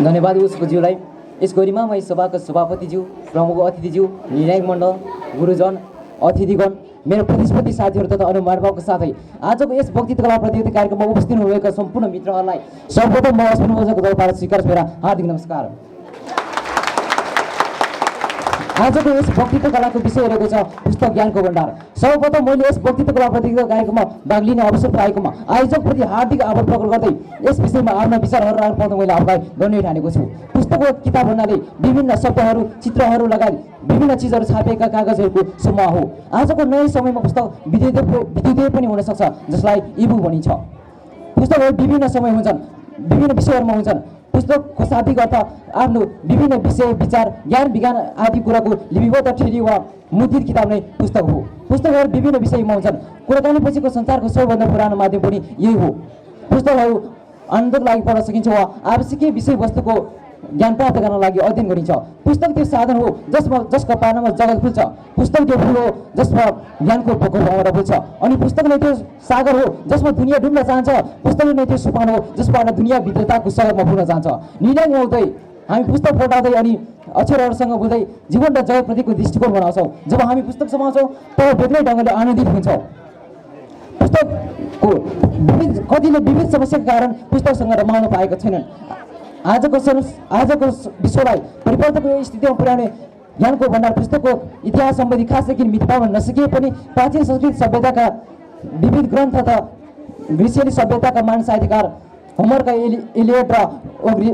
धन्यवाद उसकोज्यूलाई। यस गरिमामय सभाका सभापतिज्यू, प्रमुख अतिथिज्यू, निर्णायक मण्डल, गुरुजन, अतिथिगण, मेरो प्रतिस्पर्धी साथीहरू तथा अनुमानभावका साथै आजको यस वक्तृत्व कला प्रतियोगिता कार्यक्रममा उपस्थित हुनुभएका सम्पूर्ण मित्रहरूलाई सर्वप्रथम म अस्पतालको तर्फबाट स्वीकार मेरा हार्दिक नमस्कार। आजको यस वक्तृत्व कलाको विषय रहेको छ पुस्तक ज्ञानको भण्डार। सर्वप्रथम मैले यस वक्तृत्व कला प्रतियोगिता कार्यक्रममा भाग लिने अवसर पाएकोमा आयोजकप्रति हार्दिक आभार प्रकट गर्दै यस विषयमा आफ्ना विचारहरू राख्न मैले आफूलाई धन्य ठानेको छु। पुस्तकको किताब भन्नाले विभिन्न शब्दहरू, चित्रहरू लगायत विभिन्न चिजहरू छापिएका कागजहरूको समूह हो। आजको नयाँ समयमा पुस्तक विद्युतीय पनि हुन सक्छ, जसलाई इबुक भनिन्छ। पुस्तकहरू विभिन्न समय हुन्छन्, विभिन्न विषयहरूमा हुन्छन्। पुस्तकको शाब्दिक अर्थ आफ्नो विभिन्न विषय, विचार, ज्ञान, विज्ञान आदि कुराको लिपिबद्ध ठेली वा मुद्रित किताब नै पुस्तक हो। पुस्तकहरू विभिन्न विषयमा हुन्छन्। कुराकानी पछिको संसारको सबैभन्दा पुरानो माध्यम पनि यही हो। पुस्तकहरू आनन्दको लागि पढ्न सकिन्छ वा आवश्यक विषयवस्तुको ज्ञान प्राप्त गर्न लागि अध्ययन गरिन्छ। पुस्तक त्यो साधन हो जसका पानामा जगत खुल्छ। पुस्तक त्यो फुल हो जसमा ज्ञानको भौरा फुल्छ। अनि पुस्तक नै त्यो सागर हो जसमा दुनियाँ डुब्न चाहन्छ। पुस्तक नै त्यो सुपान हो जसबाट दुनियाँ भित्रताको सहरमा पुग्न चाहन्छ। निर्णय ल्याउँदै हामी पुस्तक पढाउँदै अनि अक्षरहरूसँग बुझ्दै जीवन र जगतप्रतिको दृष्टिकोण बनाउँछौँ। जब हामी पुस्तक समाउँछौँ तब बेग्लै ढङ्गले आनन्दित हुन्छौँ। पुस्तकको कतिले विविध समस्याका कारण पुस्तकसँग रमाउन पाएका छैनन्। आजको विश्वलाई परिवर्तनको यो स्थितिमा पुर्याउने ज्ञानको भण्डार पुस्तकको इतिहास सम्बन्धी खास देखि मिथ्याउन नसकिए पनि प्राचीन संस्कृत सभ्यताका विविध ग्रन्थ त ग्रिसियली सभ्यताका महान साहित्यकार होमरका इलियड र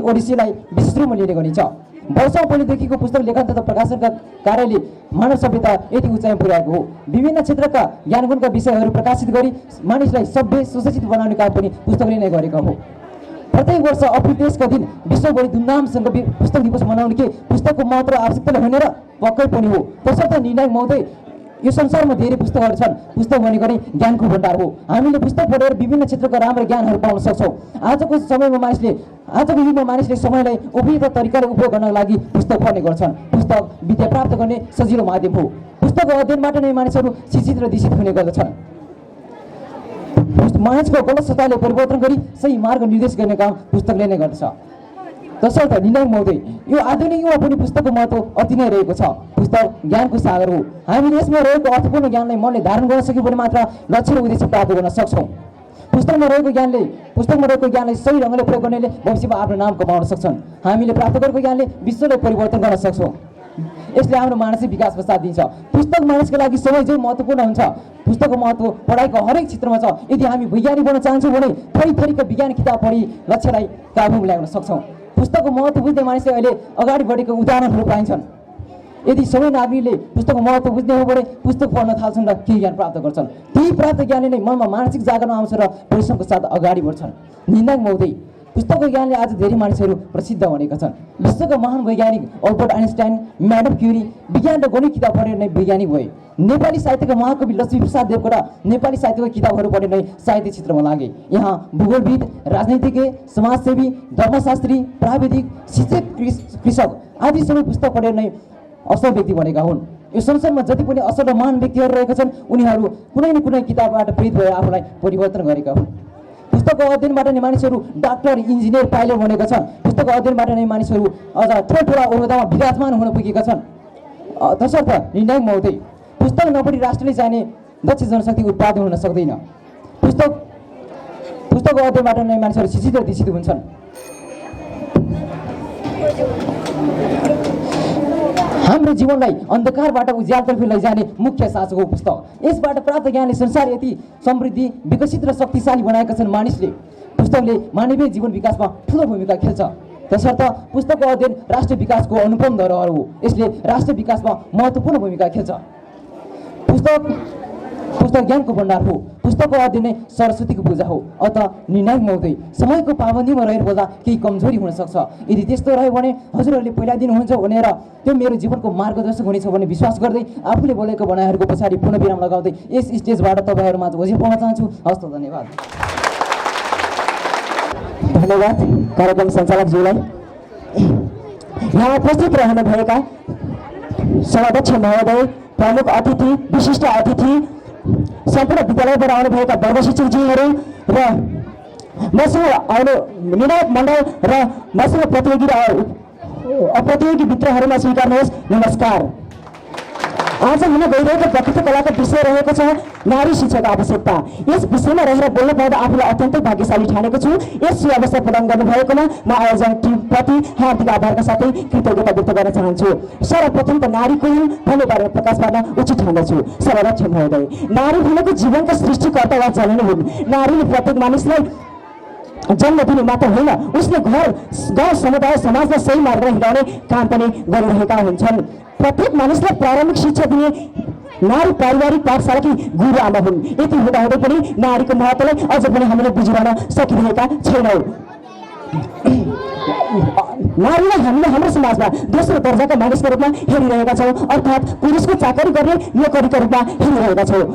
ओडिसीलाई विशेष रूपमा लिने गरिन्छ। वर्षौं पहिलेदेखिको पुस्तक लेखन तथा प्रकाशनका कार्यले मानव सभ्यता यति उचाइमा पुर्याएको हो। विभिन्न क्षेत्रका ज्ञानगुणका विषयहरू प्रकाशित गरी मानिसलाई सभ्य सुशिक्षित बनाउने काम पनि पुस्तकले नै गरेको हो। प्रत्येक वर्ष अप्रिल 23 दिन विश्वभरि धुमधामसँग पुस्तक दिवस मनाउने के पुस्तकको महत्त्व आवश्यकताले होइन र पक्कै पनि हो। तसर्थ निर्णायक महोदय, यो संसारमा धेरै पुस्तकहरू छन्। पुस्तक भनेको नै ज्ञानको भण्डार हो। हामीले पुस्तक पढेर विभिन्न क्षेत्रका राम्रो ज्ञानहरू पाउन सक्छौँ। आजको युगमा मानिसले समयलाई उपयुक्त तरिकाले उपयोग गर्नको लागि पुस्तक पढ्ने गर्छन्। पुस्तक विद्या प्राप्त गर्ने सजिलो माध्यम हो। पुस्तकको अध्ययनबाट नै मानिसहरू शिक्षित र दिशित हुने गर्दछन्। मानिसको गलत सत्ताले परिवर्तन गरी सही मार्ग निर्देश गर्ने काम पुस्तकले नै गर्दछ। तसर्थ निर्णायक महोदय, यो आधुनिक युगमा पनि पुस्तकको महत्त्व अति नै रहेको छ। पुस्तक ज्ञानको सागर हो। हामीले यसमा रहेको अर्थपूर्ण ज्ञानलाई मनले धारण गर्न सक्यो भने मात्र लक्ष्य र उद्देश्य प्राप्त गर्न सक्छौँ। पुस्तकमा रहेको ज्ञानलाई सही ढङ्गले प्रयोग गर्नेले भविष्यमा आफ्नो नाम कमाउन सक्छन्। हामीले प्राप्त गरेको ज्ञानले विश्वलाई परिवर्तन गर्न सक्छौँ। यसले हाम्रो मानसिक विकासमा साथ दिन्छ। पुस्तक मानिसको लागि समय चाहिँ महत्त्वपूर्ण हुन्छ। पुस्तकको महत्त्व पढाइको हरेक क्षेत्रमा छ। यदि हामी वैज्ञानिक बन्न चाहन्छौँ भने थरीका विज्ञान किताब पढी लक्ष्यलाई काबुमा ल्याउन सक्छौँ। पुस्तकको महत्त्व बुझ्ने मानिसले अहिले अगाडि बढेको उदाहरणहरू पाइन्छन्। यदि सबै नागरिकले पुस्तकको महत्त्व बुझ्ने हो भने पुस्तक पढ्न थाल्छन् र केही ज्ञान प्राप्त गर्छन्। त्यही प्राप्त ज्ञानले नै मनमा मानसिक जागरण आउँछ र परिश्रमको साथ अगाडि बढ्छन्। निर्णायक महोदय, पुस्तकको ज्ञानले आज धेरै मानिसहरू प्रसिद्ध बनेका छन्। विश्वका महान वैज्ञानिक अल्बर्ट आइन्स्टाइन, म्याडम क्युरी विज्ञान र गणित किताब पढेर नै वैज्ञानिक भए। नेपाली साहित्यका महाकवि लक्ष्मीप्रसाद देवकोटा नेपाली साहित्यको किताबहरू पढेर नै साहित्य क्षेत्रमा लागे। यहाँ भूगोलविद, राजनीतिज्ञ, समाजसेवी, धर्मशास्त्री, प्राविधिक, शिक्षक, कृषक आदि सबै पुस्तक पढेर नै असल व्यक्ति बनेका हुन्। यो संसारमा जति पनि असल र महान व्यक्तिहरू रहेका छन् उनीहरू कुनै न कुनै किताबबाट प्रेरित भएर आफूलाई परिवर्तन गरेका हुन्। पुस्तकको अध्ययनबाट नै मानिसहरू डाक्टर, इन्जिनियर, पाइलट बनेका छन्। पुस्तकको अध्ययनबाट नै मानिसहरू अझ ठुला ओहदामा विराजमान हुन पुगेका छन्। तसर्थ निर्णायक महोदय, पुस्तक नपढी राष्ट्रले चाहिने दक्ष जनशक्ति उत्पादन हुन सक्दैन। पुस्तकको अध्ययनबाट नै मानिसहरू शिक्षित र दिशित हुन्छन्। हाम्रो जीवनलाई अन्धकारबाट उज्यालोतर्फ लैजाने मुख्य शासक हो पुस्तक। यसबाट प्राप्त ज्ञानले संसार यति समृद्धि, विकसित र शक्तिशाली बनाएका छन्। पुस्तकले मानवीय जीवन विकासमा ठुलो भूमिका खेल्छ। तसर्थ पुस्तकको अध्ययन राष्ट्र विकासको अनुपम धरोहर हो। यसले राष्ट्र विकासमा महत्त्वपूर्ण भूमिका खेल्छ। पुस्तक ज्ञानको भण्डार हो। पुस्तकको अध्ययन नै सरस्वतीको पूजा हो। अतः निर्णायक महोदय, समयको पाबन्दीमा रहेर बोल्दा केही कमजोरी हुन सक्छ। यदि त्यस्तो रह्यो भने हजुरहरूले पहिला दिनुहुन्छ भनेर त्यो मेरो जीवनको मार्गदर्शक हुनेछ भन्ने विश्वास गर्दै आफूले बोलेको भनाइहरूको पछाडि पुनः विराम लगाउँदै यस स्टेजबाट तपाईँहरूमाझ होजी पाउन चाहन्छु। हस्त धन्यवाद। धन्यवाद कार्यक्रम सञ्चालकज्यूलाई। यहाँ उपस्थित रहनुभएका सभाध्यक्ष महोदय, प्रमुख अतिथि, विशिष्ट अतिथि, सम्पूर्ण विद्यालयबाट आउनुभएका वर्ग शिक्षकजीहरू र मसँग आउनु निर्णायक मण्डल र मसँग प्रतियोगी मित्रहरूमा स्वीकार्नुहोस् नमस्कार। आज हुन गइरहेको वक्तृत्व कलाको विषय रहेको छ नारी शिक्षाको आवश्यकता। यस विषयमा रहेर बोल्न पाउँदा आफूलाई अत्यन्तै भाग्यशाली ठानेको छु। यस सुअवसर प्रदान गर्नुभएकोमा म आयोजक टिमप्रति हार्दिक आभारका साथै कृतज्ञता व्यक्त गर्न चाहन्छु। सर्वप्रथम त नारीको भन्ने बारेमा प्रकाश पार्न उचित ठान्दछु। सभाध्यक्ष महोदय, नारी भनेको जीवनका सृष्टिकर्ता वा जननी हुन्। नारीले प्रत्येक मानिसलाई जन्म दिनु मात्र होइन, उसले घर, गाउँ, समुदाय, समाजलाई सही मार्गमा हिँडाउने काम पनि गरिरहेका हुन्छन्। प्रत्येक मानिसलाई प्रारम्भिक शिक्षा दिने नारी पारिवारिक पाठशालाकी गुरु आमा हुन्। यति हुँदाहुँदै पनि नारीको महत्त्वलाई अझ पनि हामीले बुझिरहन सकिरहेका छैनौँ। नारीलाई हामीले हाम्रो समाजमा दोस्रो दर्जाका मानिसको रूपमा हेरिरहेका छौँ, अर्थात् पुरुषको चाकरी गर्ने नोकरीका रूपमा हेरिरहेका छौँ।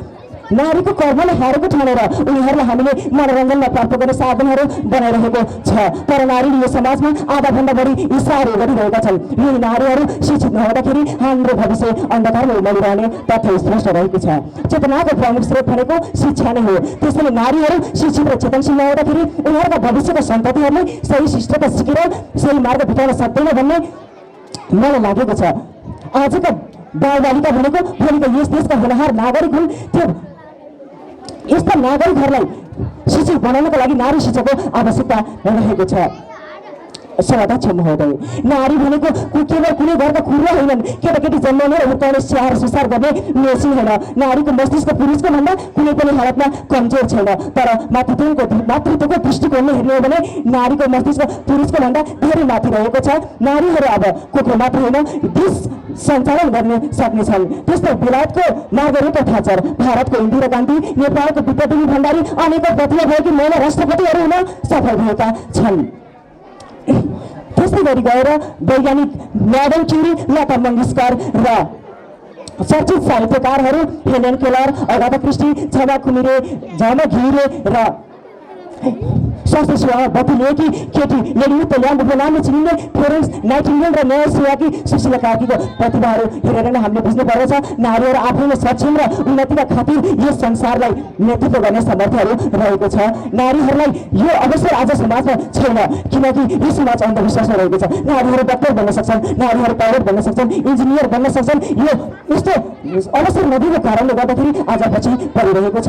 नारीको कर्मले हारेको ठानेर उनीहरूलाई हामीले मनोरञ्जनमा प्राप्त गर्ने साधनहरू बनाइरहेको छ। तर नारीले यो समाजमा आधाभन्दा बढी इसारे गरिरहेका छन्। यी नारीहरू शिक्षित नहुँदाखेरि हाम्रो भविष्य अन्धकारमा उमालिरहने तथ्य स्पष्ट रहेको छ। चेतनाको प्रमुख स्रोत भनेको शिक्षा नै हो। त्यसैले नारीहरू शिक्षित र चेतनशील नहुँदाखेरि उनीहरूका भविष्यका सन्ततिहरूले सही शिष्टता सिकेर सही मार्ग भेटाउन सक्दैन भन्ने मलाई लागेको छ। आजका बालबालिका भनेको भोलिका यस देशका होनहार नागरिक हुन्। त्यो यस्ता नागरिकहरूलाई शिक्षित बनाउनको लागि नारी शिक्षाको आवश्यकता रहेको छ। सभाध्यक्ष महोदय, नारी भनेको केवल कुनै घरका खुर्रा होइनन्, केटाकेटी जन्माउने र हुर्काउने स्याहार सुसार गर्ने मेसिन होइन। नारीको मस्तिष्क पुरुषको भन्दा कुनै पनि हालतमा कमजोर छैन, तर मातृत्वको दृष्टिकोणले हेर्ने हो भने नारीको मस्तिष्क पुरुषको भन्दा धेरै माथि रहेको छ। नारीहरू अब कुकुर मात्र होइन, देश सञ्चालन गर्न सक्नेछन्। त्यस्तै बेलायतको मार्गरेटा थाचर, भारतको इन्दिरा गान्धी, नेपालको विद्यादेवी भण्डारी अनेकौं प्रतिभा भएकी महिला राष्ट्रपतिहरू हुन सफल भएका छन्। त्यस्तै गरी गएर वैज्ञानिक म्याडम क्युरी, लता मङ्गेशकर र चर्चित साहित्यकारहरू Helen Keller, Agatha Christie, Jhamak Ghimire र स्वास्थ्य सेवामा बत्ती लिएकी केटी लेडीयुक्त ल्याम्बुको नामले चिनिने फ्लोरेन्स नाइटिङ्गेल र न्याय सेवाकी सुशीला कार्कीको प्रतिभाहरू हेरेर नै हामीले बुझ्नु पर्दछ नारीहरू आफैले सक्षम र उन्नतिका खातिर यो संसारलाई नेतृत्व गर्ने सामर्थ्यहरू रहेको छ। नारीहरूलाई यो अवसर आज समाजमा छैन, किनकि यो समाज अन्धविश्वासमा रहेको छ। नारीहरू डाक्टर बन्न सक्छन्, नारीहरू पाइलट बन्न सक्छन्, इन्जिनियर बन्न सक्छन्। यो यस्तो अवसर नदिएको कारणले गर्दाखेरि आज पछि परिरहेको छ।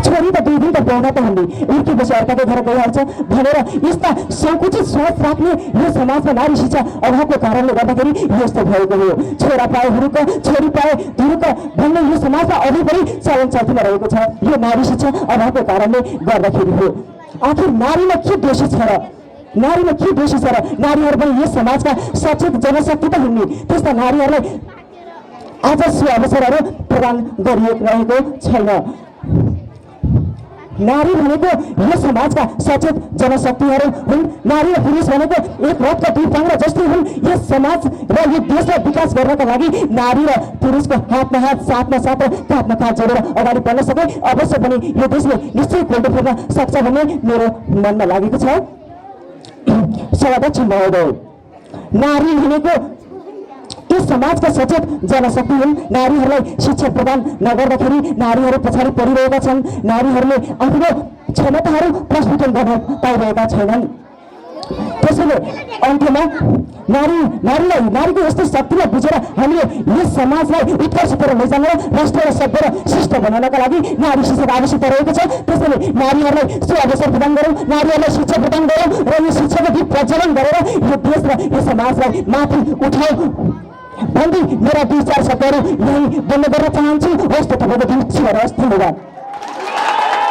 छोरी त 2 दिन त पाउन त हामीले उर्की बसी अर्काको घर गइहाल्छ भनेर यस्ता संकुचित सोच राख्ने यो समाजमा नारी शिक्षा अभावको कारणले गर्दाखेरि यस्तो भएको हो। छोरा पाए हुरुक, छोरी पाए धुरुक भन्ने यो समाजमा अझै पनि चलन चल्तीमा रहेको छ। यो नारी शिक्षा अभावको कारणले गर्दाखेरि हो। आखिर नारीमा के दोषी छ र? नारीमा के दोषी छ र? नारीहरू पनि यस समाजका सचेत जनशक्ति त हुन् नि। त्यस्ता नारीहरूलाई आज सो अवसरहरू प्रदान गरिरहेको छैन। नारी भनेको यो समाजका सचेत जनशक्तिहरू हुन्। नारी र पुरुष भनेको एक रथका 2 पाङ्ग्रा जस्तै हुन्। यस समाज र यो देशलाई विकास गर्नका लागि नारी र पुरुषको हातमा हात, साथमा साथ र काँधमा काँध जोडेर अगाडि बढ्न सके अवश्य पनि यो देशले निश्चय कोल्टो फेर्न सक्छ भन्ने मेरो मनमा लागेको छ। सभाध्यक्ष महोदय, नारी भनेको यस समाजका सचेत जनशक्ति हुन्। नारीहरूलाई शिक्षा प्रदान नगर्दाखेरि नारीहरू पछाडि परिरहेका छन्। नारीहरूले आफ्नो क्षमताहरू प्रस्फुटन गर्न पाइरहेका छैनन्। त्यसैले अन्त्यमा नारीको यस्तो शक्तिलाई बुझेर हामीले यस समाजलाई उत्कर्षतिर लैजान र राष्ट्र र सभ्य र शिष्ट बनाउनका लागि नारी शिक्षाको आवश्यकता रहेको छ। त्यसैले नारीहरूलाई सो अवसर प्रदान गरौँ, नारीहरूलाई शिक्षा प्रदान गरौँ र यो शिक्षाको दीप प्रज्वलन गरेर यो देश र यो समाजलाई माथि उठाउँ भन्दै मेरा 2-4 शब्दहरू यही बन्द गर्न चाहन्छु। हस् त तपाईँको दिन शुभ रहोस्। धन्यवाद।